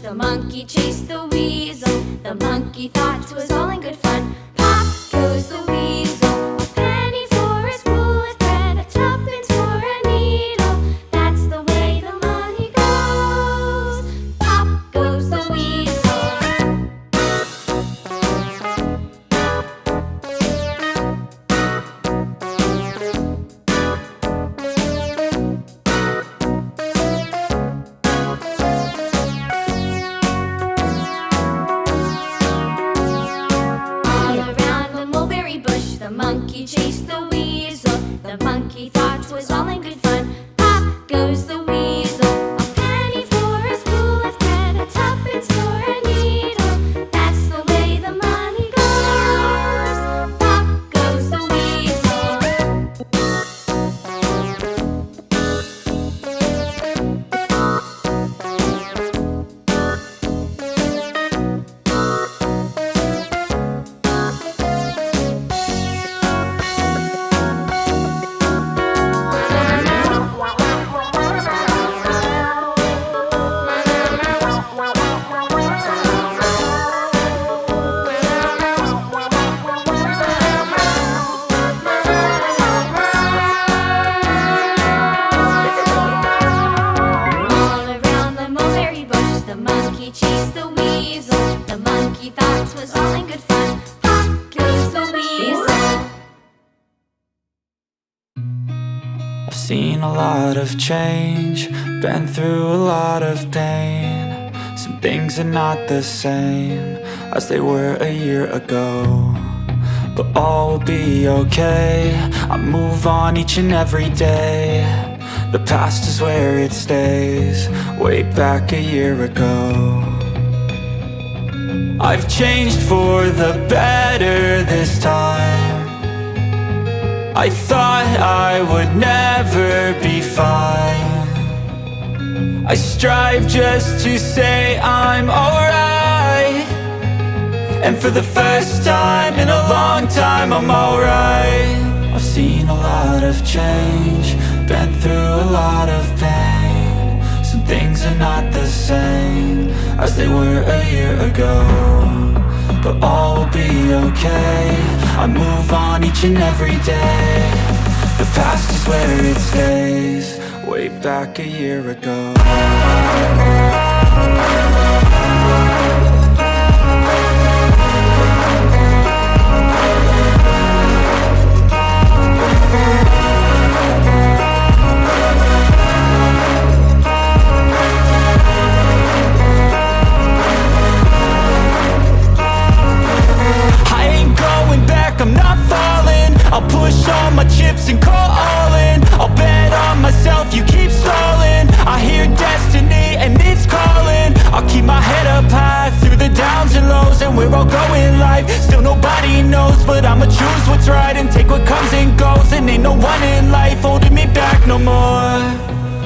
The monkey chased the weasel. The monkey thought 'twas all in good fun. Pop goes the weasel. A penny for his wool with thread, a tuppence for a needle. That's the way the money goes. Pop goes the weasel. The monkey chased the weasel. The monkey thought 'twas all in good fun. Pop goes the weasel. A penny for a spool of thread, a tuppence for a needle. That's the way the money goes. Pop goes the weasel. Chased the weasel. The monkey thought 'twas all in good fun. Pop goes the weasel. I've seen a lot of change, been through a lot of pain. Some things are not the same as they were a year ago, but all will be okay. I move on each and every day. The past is where it stays, way back a year ago. I've changed for the better this time. I thought I would never be fine. I strive just to say I'm alright, and for the first time in a long time I'm alright. I've seen a lot of change, been through a lot of pain. Some things are not the same as they were a year ago, but all will be okay. I move on each and every day. The past is where it stays, way back a year ago. I'm not falling. I'll push all my chips and call all in. I'll bet on myself, you keep stalling. I hear destiny and it's calling. I'll keep my head up high through the downs and lows, and we're all going live. Still nobody knows, but I'ma choose what's right and take what comes and goes. And ain't no one in life holding me back no more.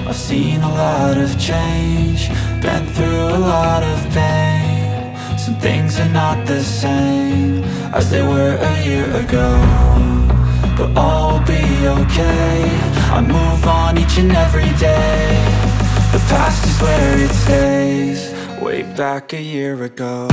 I've seen a lot of change, been through a lot of pain. Some things are not the same as they were a year ago, but all will be okay. I move on each and every day. The past is where it stays, way back a year ago.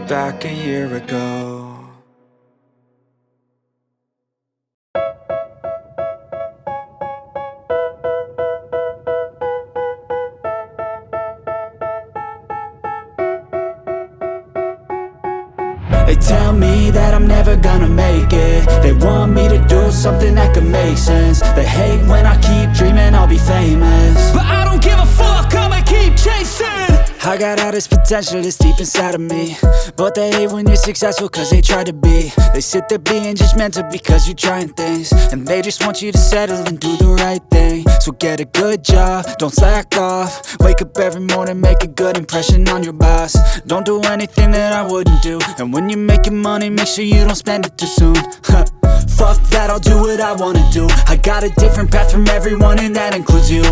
Back a year ago. They tell me that I'm never gonna make it. They want me to do something that could make sense. They hate when I keep dreaming I'll be famous, but I don't give a fuck, I'ma keep chasing. I got all this potential that's deep inside of me, but they hate when you're successful cause they try to be. They sit there being judgmental because you're trying things, and they just want you to settle and do the right thing. So get a good job, don't slack off. Wake up every morning, make a good impression on your boss. Don't do anything that I wouldn't do, and when you're making money, make sure you don't spend it too soon. Fuck that, I'll do what I wanna do. I got a different path from everyone and that includes you.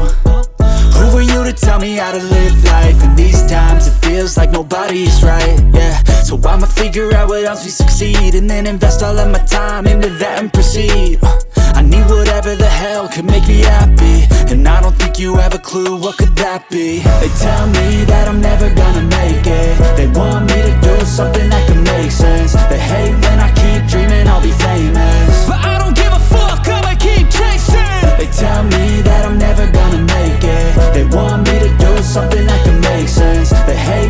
Who are you to tell me how to live life? In these times it feels like nobody's right, yeah. So I'ma figure out what else we succeed, and then invest all of my time into that and proceed. I need whatever the hell could make me happy, and I don't think you have a clue what could that be. They tell me that